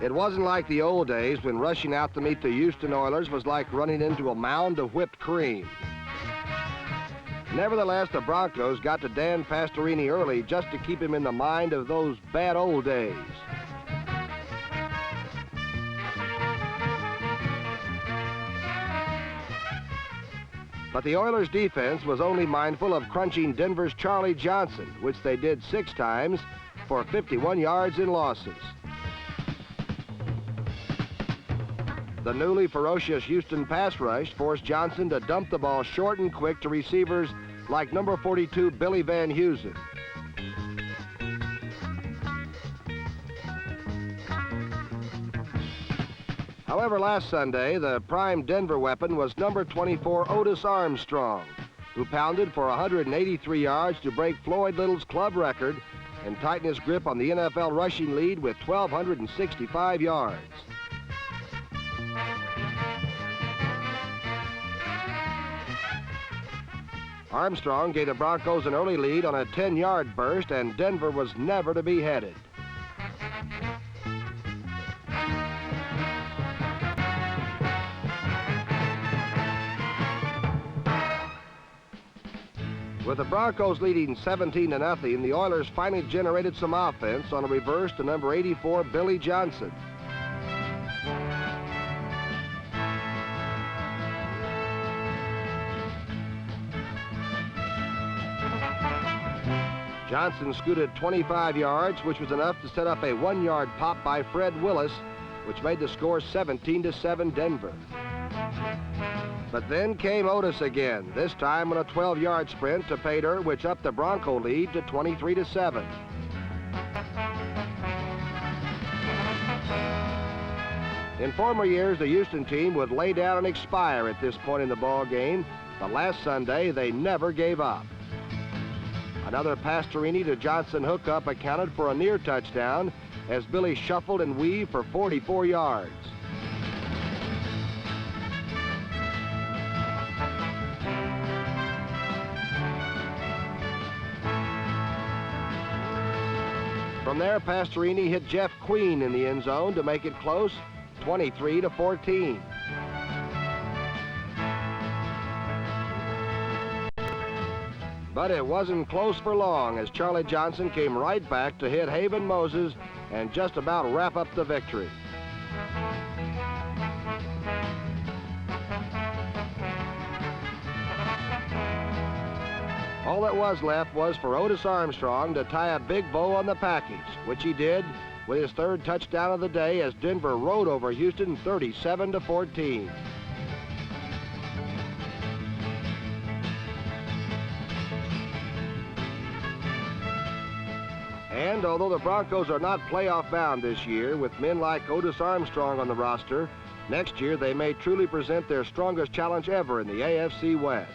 It wasn't like the old days when rushing out to meet the Houston Oilers was like running into a mound of whipped cream. Nevertheless, the Broncos got to Dan Pastorini early just to keep him in the mind of those bad old days. But the Oilers' defense was only mindful of crunching Denver's Charlie Johnson, which they did 6 times for 51 yards in losses. The newly ferocious Houston pass rush forced Johnson to dump the ball short and quick to receivers like number 42 Billy Van Heusen. However, last Sunday, the prime Denver weapon was number 24 Otis Armstrong, who pounded for 183 yards to break Floyd Little's club record and tighten his grip on the NFL rushing lead with 1,265 yards. Armstrong gave the Broncos an early lead on a 10-yard burst, and Denver was never to be headed. With the Broncos leading 17-0, the Oilers finally generated some offense on a reverse to number 84 Billy Johnson. Johnson scooted 25 yards, which was enough to set up a 1-yard pop by Fred Willis, which made the score 17-7 Denver. But then came Otis again, this time on a 12-yard sprint to pay dirt, which upped the Bronco lead to 23-7. In former years, the Houston team would lay down and expire at this point in the ball game, but last Sunday they never gave up. Another Pastorini to Johnson hookup accounted for a near touchdown as Billy shuffled and weaved for 44 yards. From there, Pastorini hit Jeff Queen in the end zone to make it close, 23-14. But it wasn't close for long as Charlie Johnson came right back to hit Haven Moses and just about wrap up the victory. All that was left was for Otis Armstrong to tie a big bow on the package, which he did with his 3rd touchdown of the day as Denver rode over Houston 37-14. And although the Broncos are not playoff bound this year with men like Otis Armstrong on the roster, next year they may truly present their strongest challenge ever in the AFC West.